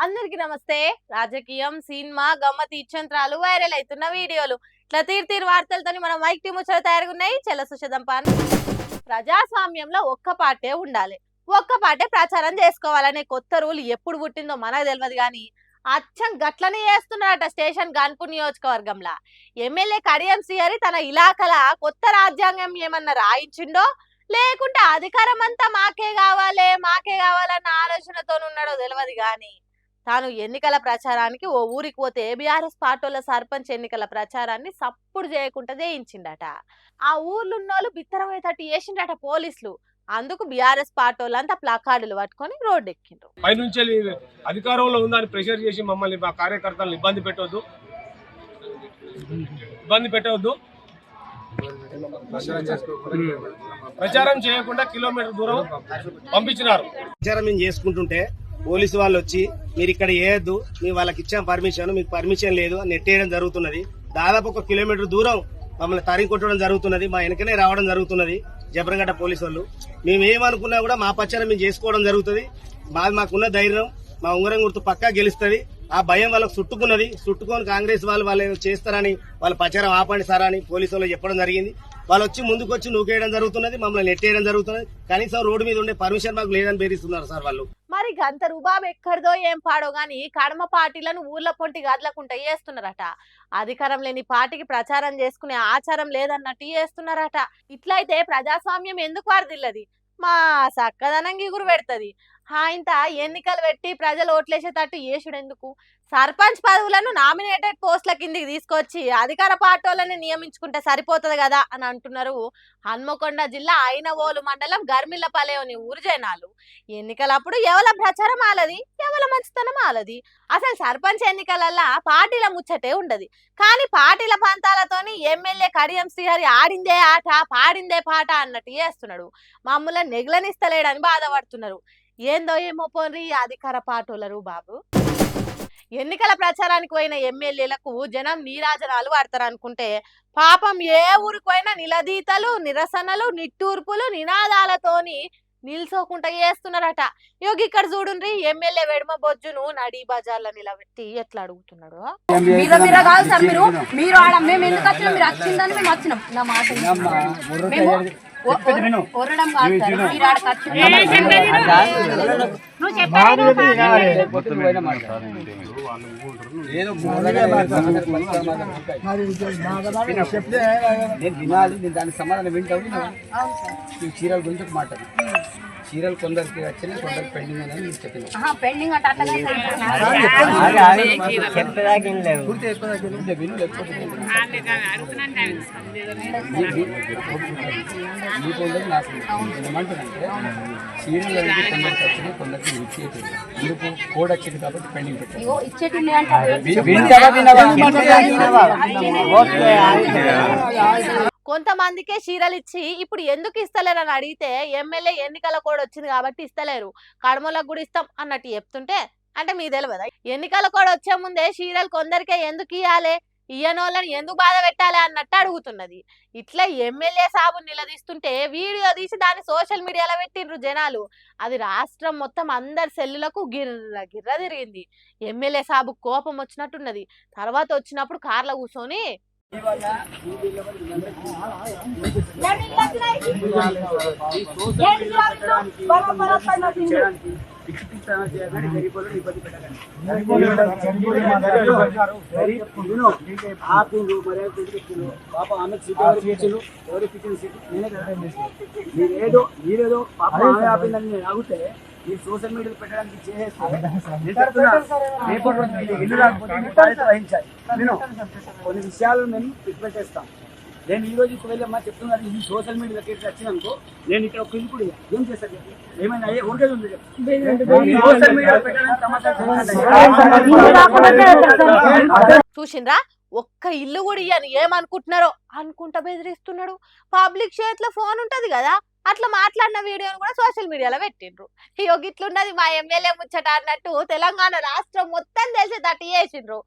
అందరికి నమస్తే. రాజకీయం, సినిమా, గమ్మతి ఇచ్చంత్రాలు, వైరల్ అవుతున్న వీడియోలు ఇట్లా తీరు వార్తలతో మన మైక్ టీం ముచ్చట తయారుగున్నాయి. చెల్ల సుషదంపాన్. ప్రజాస్వామ్యంలో ఒక్క పార్టీ ఉండాలి, ఒక్క పార్టీ ప్రచారం చేసుకోవాలనే కొత్త రూల్ ఎప్పుడు పుట్టిందో మనకు తెలియదు కానీ అచ్చం గట్లనే చేస్తున్నారట. స్టేషన్ గన్పూర్ నియోజకవర్గంలో ఎమ్మెల్యే కడియం శ్రీహరి తన ఇలాకల కొత్త రాజ్యాంగం ఏమన్నా రాయించిండో లేకుంటే అధికారం అంతా మాకే కావాలన్న ఆలోచనతో ఉన్నాడో తెలియదు కానీ తాను ఎన్నికల ప్రచారానికి ఓ ఊరికి పోతే బీఆర్ఎస్ పార్టీల సర్పంచ్ ఎన్నికల ప్రచారాన్ని సప్పుడు చేయకుండా చేయించిండట. ఆ ఊర్లో ఉన్నోళ్ళు బిత్తరమయ్యేటట్టు చేసిండట పోలీసులు. అందుకు బీఆర్ఎస్ పార్టీలంతా ప్లకార్డులు పట్టుకొని రోడ్డు ఎక్కిండ్రు. పైనుంచి అధికారంలో ఉందని ప్రెషర్ చేసి మమ్మల్ని మా కార్యకర్తలను ఇబ్బంది పెట్టవద్దు, ప్రచారం చేయకుండా కిలోమీటర్ దూరం పంపించినారు. ప్రచారం మేము చేసుకుంటుంటే పోలీసు వాళ్ళు వచ్చి మీరు ఇక్కడ వేయద్దు, మేము వాళ్ళకి ఇచ్చాం పర్మిషన్, మీకు పర్మిషన్ లేదు అని నెట్టేయడం జరుగుతున్నది. దాదాపు 1 కిలోమీటర్ దూరం మమ్మల్ని తరిగి కొట్టడం జరుగుతున్నది. మా వెనకనే రావడం జరుగుతున్నది జబరంగడ్డ పోలీసు వాళ్ళు. మేము ఏమనుకున్నా కూడా మా ప్రచారం మేము చేసుకోవడం జరుగుతుంది. మాకున్న ధైర్యం, మా ఉంగరం గుర్తు పక్కా గెలుస్తుంది. ఆ భయం వాళ్ళకు చుట్టుకొని కాంగ్రెస్ వాళ్ళు చేస్తారని వాళ్ళ ప్రచారం ఆపండి సార్ అని పోలీసు వాళ్ళు చెప్పడం జరిగింది. వాళ్ళు వచ్చి ముందుకొచ్చి నూకేయడం జరుగుతున్నది, మమ్మల్ని నెట్టేయడం జరుగుతున్నది. కనీసం రోడ్డు మీద ఉండే పర్మిషన్ మాకు లేదని బెదిరిస్తున్నారు సార్ వాళ్ళు. మరి గంత రుబాబు ఎక్కడిదో ఏం పాడో గాని కడమ పార్టీలను ఊర్ల పొంటి గదలకుంటా చేస్తున్నారట. అధికారం లేని పార్టీకి ప్రచారం చేసుకునే ఆచారం లేదన్నట్టు చేస్తున్నారట. ఇట్లయితే ప్రజాస్వామ్యం ఎందుకు వారదిల్లది? మా చక్కదనం గిగురు పెడుతుంది. ఇంత ఎన్నికలు పెట్టి ప్రజలు ఓట్లేసేటట్టు చేసుడెందుకు? సర్పంచ్ పదవులను నామినేటెడ్ పోస్టుల కిందికి తీసుకొచ్చి అధికార పార్టీలను నియమించుకుంటే సరిపోతుంది కదా అని అంటున్నారు హన్మకొండ జిల్లా ఐనవోలు మండలం గర్మిల్లపల్లి ఊరు జనాలు. ఎన్నికలప్పుడు ఎవల ప్రచారం ఆలది, ఎవల మంచితనం ఆలది. అసలు సర్పంచ్ ఎన్నికలల్లా పార్టీల ముచ్చటే ఉండదు కానీ పార్టీల పంతాలతోని ఎమ్మెల్యే కడియం శ్రీహరి ఆడిందే ఆట పాడిందే పాట అన్నట్టు చేస్తున్నాడు. మమ్మల్ని నెగ్లనిస్తలేడని బాధపడుతున్నారు. ఏందో ఏమో పోన్రి అధికార పార్టీలరు బాబు. ఎన్నికల ప్రచారానికి పోయిన ఎమ్మెల్యేలకు జనం నీరాజనాలు వాడతారు అనుకుంటే పాపం ఏ ఊరికి పోయినా నిలదీతలు, నిరసనలు, నిట్టూర్పులు, నినాదాలతోని నిల్చోకుండా చేస్తున్నారట. యోగి ఇక్కడ చూడుండ్రి ఎమ్మెల్యే వెడమ బొజ్జును నడి బజార్ల నిలబెట్టి ఎట్లా అడుగుతున్నాడు. దానికి సమాధానం వింటావు. చీరల గురించి మాట్లాడు. చీరలు కొందరికి వచ్చినాయి, కొందరికి పెండింగ్ అని మీరు చెప్పింది. ఏమంటారంటే చీరలు అనేది కొందరికి వచ్చినాయి, కొందరికి ఇచ్చేది ఎందుకు కోడ్ వచ్చింది కాబట్టి పెండింగ్ పెట్టారు. కొంతమందికే చీరలు ఇచ్చి ఇప్పుడు ఎందుకు ఇస్తలేరని అడిగితే ఎమ్మెల్యే ఎన్నికల కోడ్ వచ్చింది కాబట్టి ఇస్తలేరు, కడమలకు కూడా ఇస్తాం అన్నట్టు చెప్తుంటే అంటే మీకు తెలియదా? ఎన్నికల కోడ్ వచ్చే ముందే చీరలు కొందరికే ఎందుకు ఇవ్వాలి, ఇయ్యనోళ్ళని ఎందుకు బాధ పెట్టాలి అన్నట్టు అడుగుతున్నది. ఇట్లా ఎమ్మెల్యే సాబు నిలదీస్తుంటే వీడియో తీసి దాన్ని సోషల్ మీడియాలో పెట్టిండ్రు జనాలు. అది రాష్ట్రం మొత్తం అందరి సెల్లులకు గిర్ర తిరిగింది. ఎమ్మెల్యే సాబు కోపం వచ్చినట్టున్నది. తర్వాత వచ్చినప్పుడు కార్లో కూర్చొని మీరేదో పాప ఆమె ఆపిందని నేను ఆగితే మీరు సోషల్ మీడియాలో పెట్టడానికి వహించాలి. నేను కొన్ని విషయాలు మేము పెట్టేస్తాం. నేను ఈ రోజు వెళ్ళమ్మా చెప్తున్నారు, ఈ సోషల్ మీడియాకి వచ్చినానుకో నేను ఇక్కడ ఒక ఇల్లు కూడా ఏం చేస్తాను, ఏమైనా అయ్యే ఓకేజ్ ఉంది. చూసిండ్రా, ఒక్క ఇల్లు కూడా ఇయ్యను ఏమనుకుంటున్నారో అనుకుంటా బెదిరిస్తున్నాడు. పబ్లిక్ చేతిలో ఫోన్ ఉంటది కదా, అట్లా మాట్లాడిన వీడియోను కూడా సోషల్ మీడియాలో పెట్టిండ్రు. ఇగో గిట్లున్నది మా ఎమ్మెల్యే ముచ్చట అన్నట్టు తెలంగాణ రాష్ట్రం మొత్తం తెలిసేటట్టు చేసిండ్రు.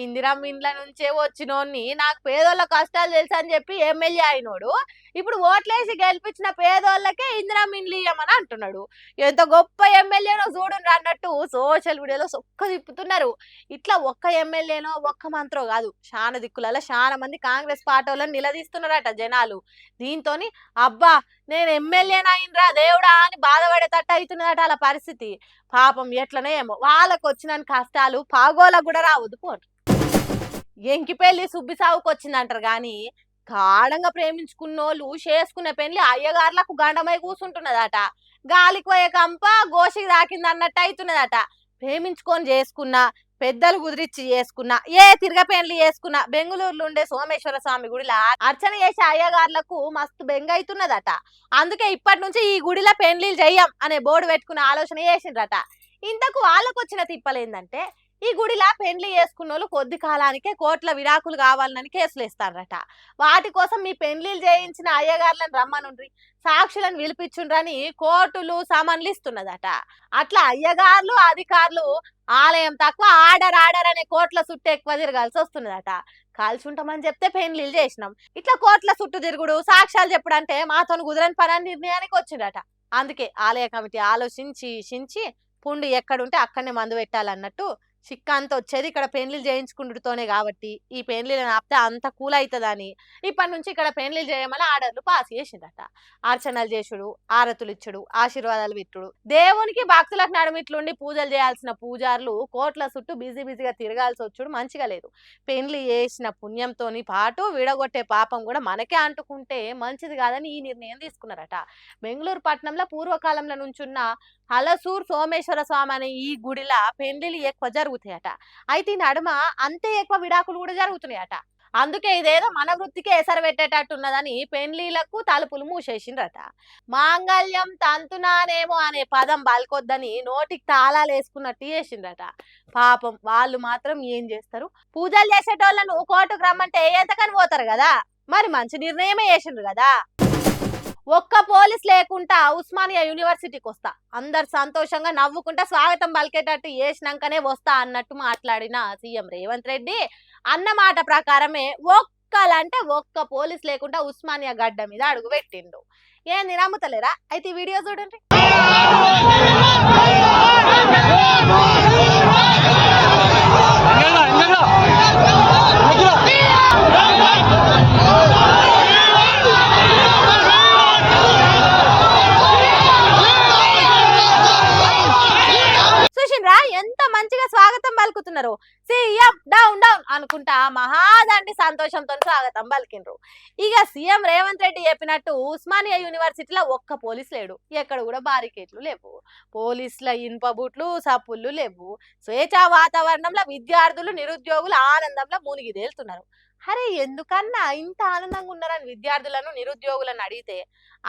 ఇందిరమ్మ ఇండ్ల నుంచే వచ్చినోన్ని నాకు పేదోళ్ళ కష్టాలు తెలుసు అని చెప్పి ఎమ్మెల్యే అయినోడు ఇప్పుడు ఓట్లేసి గెలిపించిన పేదోళ్ళకే ఇందిరమ్మ ఇండ్లు ఇయ్యమని అంటున్నాడు. ఎంత గొప్ప ఎమ్మెల్యేనో చూడండి అన్నట్టు సోషల్ మీడియాలో సొక్క తిప్పుతున్నారు. ఇట్లా ఒక్క ఎమ్మెల్యేనో ఒక్క మంత్రో కాదు, చాలా దిక్కులలో చాలా మంది కాంగ్రెస్ పార్టీ వాళ్ళని నిలదీస్తున్నారట జనాలు. దీంతోని అబ్బా నేను ఎమ్మెల్యేనైనరా దేవుడా అని బాధపడేటట్టు అవుతున్నదట వాళ్ళ పరిస్థితి. పాపం ఎట్లనే ఏమో వాళ్ళకు వచ్చిన కష్టాలు పాగోలకు కూడా రావద్దు పోను. ఎంకి పెళ్లి సుబ్బి సాగుకు వచ్చిందంటారు గాని గాఢంగా ప్రేమించుకున్నోళ్ళు చేసుకునే పెళ్లి అయ్యగారులకు గండమై కూర్చుంటున్నదట. గాలికి పోయే కంప గోషికి దాకింది అన్నట్టు అవుతున్నదట. ప్రేమించుకొని చేసుకున్నా, పెద్దలు కుదిరిచ్చి చేసుకున్నా, ఏ తిరగ పెళ్లి చేసుకున్నా బెంగళూరులో ఉండే సోమేశ్వర స్వామి గుడిలో అర్చన చేసే అయ్యగారులకు మస్తు బెంగ అవుతున్నదట. అందుకే ఇప్పటి నుంచి ఈ గుడిలో పెళ్లిళ్ళు చెయ్యం అనే బోర్డు పెట్టుకునే ఆలోచన చేసిండ్రట. ఇంతకు వాళ్ళకు వచ్చిన తిప్పలేందంటే ఈ గుడిలా పెండ్లి చేసుకున్న కొద్ది కాలానికే కోట్ల విడాకులు కావాలని కేసులు వేస్తారట. వాటి కోసం మీ పెండ్లీలు చేయించిన అయ్యగారులను రమ్మనుండ్రి, సాక్షులను పిలిపించుండ్రని కోర్టులు సమన్లు ఇస్తున్నదట. అట్లా అయ్యగారులు అధికారులు ఆలయం తక్కువ ఆర్డర్ అనే కోట్ల చుట్టూ ఎక్కువ తిరగాల్సి వస్తున్నదట. కాల్చుంటామని చెప్తే పెండ్లీలు చేసినాం, ఇట్లా కోట్ల చుట్టూ తిరుగుడు సాక్ష్యాలు చెప్పడంటే మాతో కుదరని పని నిర్ణయానికి వచ్చిందట. అందుకే ఆలయ కమిటీ ఆలోచించి పుండు ఎక్కడుంటే అక్కడనే మందు పెట్టాలన్నట్టు చిక్కాంత వచ్చేది ఇక్కడ పెళ్లిళ్ళు చేయించుకుంటుతోనే కాబట్టి ఈ పెళ్లిళ్ళని ఆపితే అంత కూల్ అవుతుందని ఇప్పటి నుంచి ఇక్కడ పెళ్లిళ్ళు చేయమని ఆర్డర్లు పాస్ చేసిందట. అర్చనలు చేసుడు, ఆరతులు ఇచ్చుడు, ఆశీర్వాదాలు విట్టుడు, దేవునికి భక్తులకు నడుమిట్లుండి పూజలు చేయాల్సిన పూజారులు కోట్ల చుట్టూ బిజీగా తిరగాల్సి వచ్చుడు మంచిగా లేదు. పెళ్లి చేసిన పుణ్యంతోని పాటు విడగొట్టే పాపం కూడా మనకే అంటుకుంటే మంచిది కాదని ఈ నిర్ణయం తీసుకున్నారట. బెంగళూరు పట్టణంలో పూర్వకాలంలో నుంచున్న హలసూర్ సోమేశ్వర స్వామి అనే ఈ గుడిలా పెళ్లిళ్ళు ఎక్కువ జరుగుతాయట. అయితే ఈ నడుమ అంతే ఎక్కువ విడాకులు కూడా జరుగుతున్నాయట. అందుకే ఇదేదో మన వృత్తికే ఎసరు పెట్టేటట్టు ఉన్నదని పెళ్లిళ్లకు తలుపులు మూసేసిండ్రట. మాంగళ్యం తంతునానేమో అనే పదం బల్కొద్దని నోటికి తాళాలు వేసుకున్నట్టు చేసిండ్రట. పాపం వాళ్ళు మాత్రం ఏం చేస్తారు, పూజలు చేసేటోళ్ళను కోర్టుకు రమ్మంటే ఎంతకని పోతారు కదా. మరి మంచి నిర్ణయమే చేసిండ్రు కదా. ఒక్క పోలీస్ లేకుండా ఉస్మానియా యూనివర్సిటీకి వస్తా, అందరు సంతోషంగా నవ్వుకుంటా స్వాగతం పలికేటట్టు చేసినాకనే వస్తా అన్నట్టు మాట్లాడిన సీఎం రేవంత్ రెడ్డి అన్న మాట ప్రకారమే ఒక్క పోలీస్ లేకుండా ఉస్మానియా గడ్డ మీద అడుగు పెట్టిండు. ఏంది నమ్ముతలేరా? అయితే ఈ వీడియో చూడండి. ఎంత మంచిగా స్వాగతం పలుకుతున్నారు. సీఎం డౌన్ డౌన్ అనుకుంటా మహాదండి సంతోషంతో స్వాగతం పలికిండ్రు. ఇక సీఎం రేవంత్ రెడ్డి చెప్పినట్టు ఉస్మానియా యూనివర్సిటీలో ఒక్క పోలీస్ లేడు, ఎక్కడ కూడా బారికేట్లు లేవు, పోలీసుల ఇనుప బూట్లు సప్పుళ్ళు లేవు. స్వేచ్ఛా వాతావరణంలో విద్యార్థులు నిరుద్యోగులు ఆనందంలో మునిగి తేలుతున్నారు. అరే ఎందుకన్నా ఇంత ఆనందంగా ఉన్నారని విద్యార్థులను నిరుద్యోగులను అడిగితే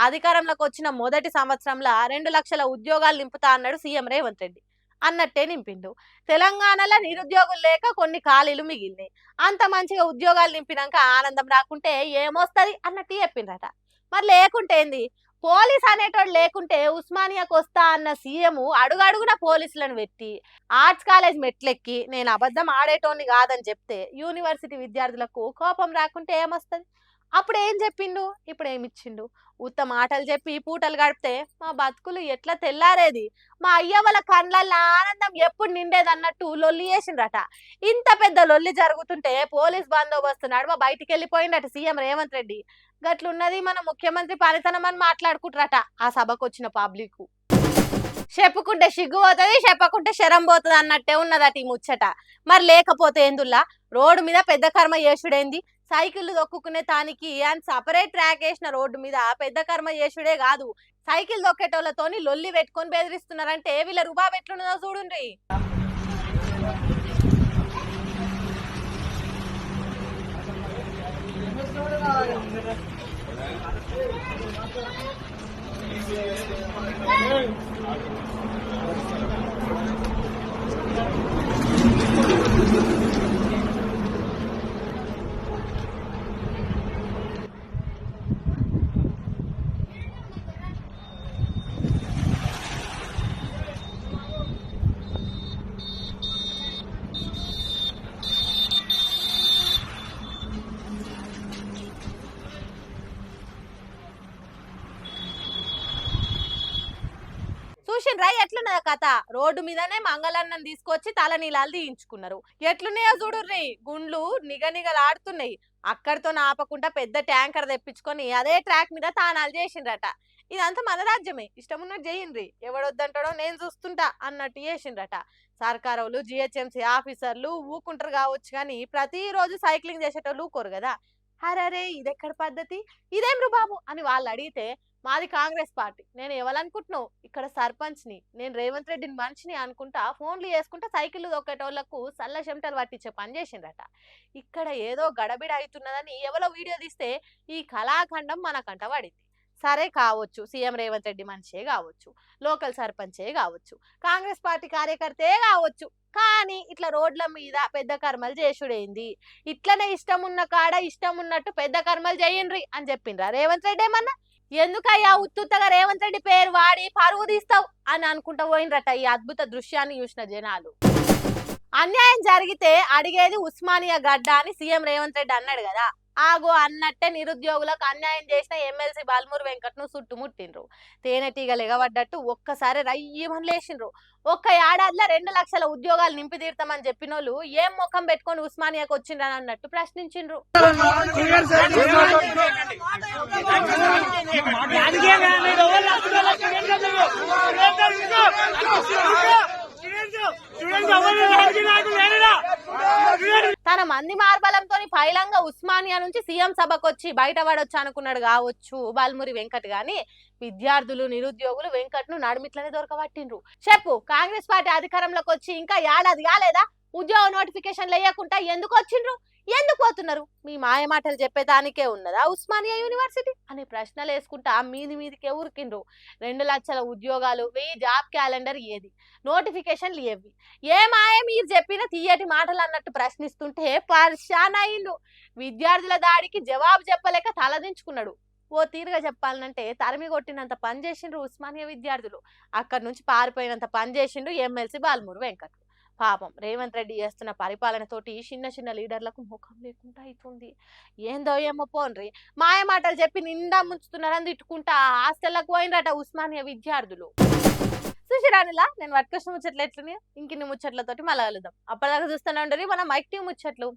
అధికారంలోకి వచ్చిన మొదటి సంవత్సరంలో 2 లక్షల ఉద్యోగాలు నింపుతా అన్నాడు సీఎం రేవంత్ రెడ్డి. అన్నట్టే నింపిండు. తెలంగాణలో నిరుద్యోగులు లేక కొన్ని ఖాళీలు మిగిలినాయి, అంత మంచిగా ఉద్యోగాలు నింపినాక ఆనందం రాకుంటే ఏమొస్తుంది అన్నట్టు చెప్పిండ్రట. మరి లేకుంటే ఏంది, పోలీస్ అనేటోడు లేకుంటే ఉస్మానియాకు వస్తా అన్న సీఎం అడుగడుగున పోలీసులను పెట్టి ఆర్ట్స్ కాలేజ్ మెట్లెక్కి నేను అబద్ధం ఆడేటోని కాదని చెప్తే యూనివర్సిటీ విద్యార్థులకు కోపం రాకుంటే ఏమొస్తుంది? అప్పుడు ఏం చెప్పిండు, ఇప్పుడు ఏమిచ్చిండు? ఉత్త మాటలు చెప్పి పూటలు గడిపితే మా బతుకులు ఎట్లా తెల్లారేది, మా అయ్య వాళ్ళ కళ్ళల్లో ఆనందం ఎప్పుడు నిండేది అన్నట్టు లొల్లి చేసిండ్రట. ఇంత పెద్ద లొల్లి జరుగుతుంటే పోలీస్ బందోబస్తు నడుమ బయటికి వెళ్ళిపోయిండట సీఎం రేవంత్ రెడ్డి. గట్లున్నది మన ముఖ్యమంత్రి పనితనం అని మాట్లాడుకుంటారట ఆ సభకు వచ్చిన పబ్లిక్. చెప్పుకుంటే సిగ్గు పోతుంది, చెప్పకుంటే శరం పోతుంది అన్నట్టే ఉన్నదట ఈ ముచ్చట. మరి లేకపోతే ఏందుల్లా రోడ్డు మీద పెద్ద కర్మ చేసుడేంది, సైకిల్ దొక్కునే తానికి అండ్ సపరేట్ ట్రాక్ వేసిన రోడ్డు మీద పెద్ద కర్మ చేసుడే కాదు, సైకిల్ దొక్కేటోళ్ళతోని లొల్లి పెట్టుకొని బెదిరిస్తున్నారంటే వీళ్ళ రుబాబు ఎట్లున్నదో చూడండి. చూసిండ్రా ఎట్లున్నదా కథ? రోడ్డు మీదనే మంగళన్నను తీసుకొచ్చి తల నీలాలు తీయించుకున్నారు. ఎట్లున్నాయో చూడుర్రి, గుండ్లు నిగనిగలాడుతున్నాయి. అక్కడితో ఆపకుండా పెద్ద ట్యాంకర్ తెప్పించుకొని అదే ట్రాక్ మీద తానాలు చేసిండ్రట. ఇదంతా మన రాజ్యమే, ఇష్టం ఉన్నట్టు చేయండి, ఎవడొద్దంటాడో నేను చూస్తుంటా అన్నట్టు చేసిండ్రట. సర్కారోళ్ళు జిహెచ్ఎంసీ ఆఫీసర్లు ఊకుంటారు కావచ్చు కానీ ప్రతిరోజు సైక్లింగ్ చేసేటోళ్ళు ఊకోరు కదా. అరే ఇదెక్కడ పద్ధతి, ఇదేం బాబు అని వాళ్ళు అడిగితే, మాది కాంగ్రెస్ పార్టీ, నేను ఎవరనుకుంటున్నావు, ఇక్కడ సర్పంచ్ని, నేను రేవంత్ రెడ్డిని మనిషిని అనుకుంటా ఫోన్లు చేసుకుంటా సైకిళ్ళు దొక్కేటోళ్లకు సల్ల చెమటలు పట్టించే పని చేసిండ్రట. ఇక్కడ ఏదో గడబిడ అవుతున్నదని ఎవరో వీడియో తీస్తే ఈ కళాఖండం మనకంట పడింది. సరే కావచ్చు, సీఎం రేవంత్ రెడ్డి మనిషే కావచ్చు, లోకల్ సర్పంచే కావచ్చు, కాంగ్రెస్ పార్టీ కార్యకర్తే కావచ్చు, కానీ ఇట్లా రోడ్ల మీద పెద్ద కర్మలు చేసుడేంది? ఇట్లనే ఇష్టం ఉన్న కాడ ఇష్టం ఉన్నట్టు పెద్ద కర్మలు చేయండ్రి అని చెప్పిండ్రా రేవంత్ రెడ్డి ఏమన్నా? ఎందుకయ్యా ఉత్తుత్తగా రేవంత్ రెడ్డి పేరు వాడి పరువు తీస్తావు అని అనుకుంటా పోయినరట ఈ అద్భుత దృశ్యాన్ని చూసిన జనాలు. అన్యాయం జరిగితే అడిగేది ఉస్మానియా గడ్డ అని సీఎం రేవంత్ రెడ్డి అన్నాడు కదా. ఆగో అన్నట్టే నిరుద్యోగులకు అన్యాయం చేసిన ఎమ్మెల్సీ బాల్మూరు వెంకట్ను చుట్టుముట్టిండ్రు. తేనెటీగలు ఎగబడ్డట్టు ఒక్కసారి రయ్యమని లేచిండ్రు. ఒక్క ఏడాదిలో 2 లక్షల ఉద్యోగాలు నింపి తీరుతామని చెప్పిన వాళ్ళు ఏం ముఖం పెట్టుకొని ఉస్మానియాకి వచ్చిండ్రని అన్నట్టు ప్రశ్నించిండ్రు. తన మంది మార్బలంతో పైలంగా ఉస్మానియా నుంచి సీఎం సభకు వచ్చి బయట పడొచ్చు అనుకున్నాడు కావచ్చు బాల్మూరి వెంకట్ గాని, విద్యార్థులు నిరుద్యోగులు వెంకట్ను నడుమిట్లనే దొరకబట్టిండ్రు. చెప్పు, కాంగ్రెస్ పార్టీ అధికారంలోకి వచ్చి ఇంకా ఏడాది కాలేదా? ఉద్యోగ నోటిఫికేషన్లు వేయకుండా ఎందుకు వచ్చిండ్రు? ఎందుకు పోతున్నారు? మీ మాయ మాటలు చెప్పేదానికే ఉన్నదా ఉస్మానియా యూనివర్సిటీ అనే ప్రశ్నలు వేసుకుంటా మీదికే ఉరికిండ్రు. 2 లక్షల ఉద్యోగాలు, 1000 జాబ్ క్యాలెండర్ ఏది, నోటిఫికేషన్లు ఏవి, ఏ మాయ మీరు చెప్పిన తీయటి మాటలు అన్నట్టు ప్రశ్నిస్తుంటే పర్షాన్ అయిండు. విద్యార్థుల దాడికి జవాబు చెప్పలేక తలదించుకున్నాడు. ఓ తీరుగా చెప్పాలంటే తరిమి కొట్టినంత పని చేసిండ్రు ఉస్మానియా విద్యార్థులు. అక్కడి నుంచి పారిపోయినంత పని చేసిండు ఎమ్మెల్సీ బాల్మూరు వెంకట్. పాపం రేవంత్ రెడ్డి చేస్తున్న పరిపాలనతోటి చిన్న లీడర్లకు ముఖం లేకుండా అవుతుంది. ఏందో ఏమో పోన్రి, మాయ మాటలు చెప్పి నిండా ముంచుతున్నారని తిట్టుకుంటా హాస్టల్లకు పోయినరట ఉస్మానియా విద్యార్థులు. చూసిరానిలా నేను పట్టుకొచ్చిన ముచ్చట్లు ఎట్లున్నాయో ఇంకిన్ని ముచ్చట్లతోటి మళ్ళీ కలుద్దాం. అప్పటిదాకా చూస్తూనే ఉండరు మన మైక్ టీవీ ముచ్చట్లు.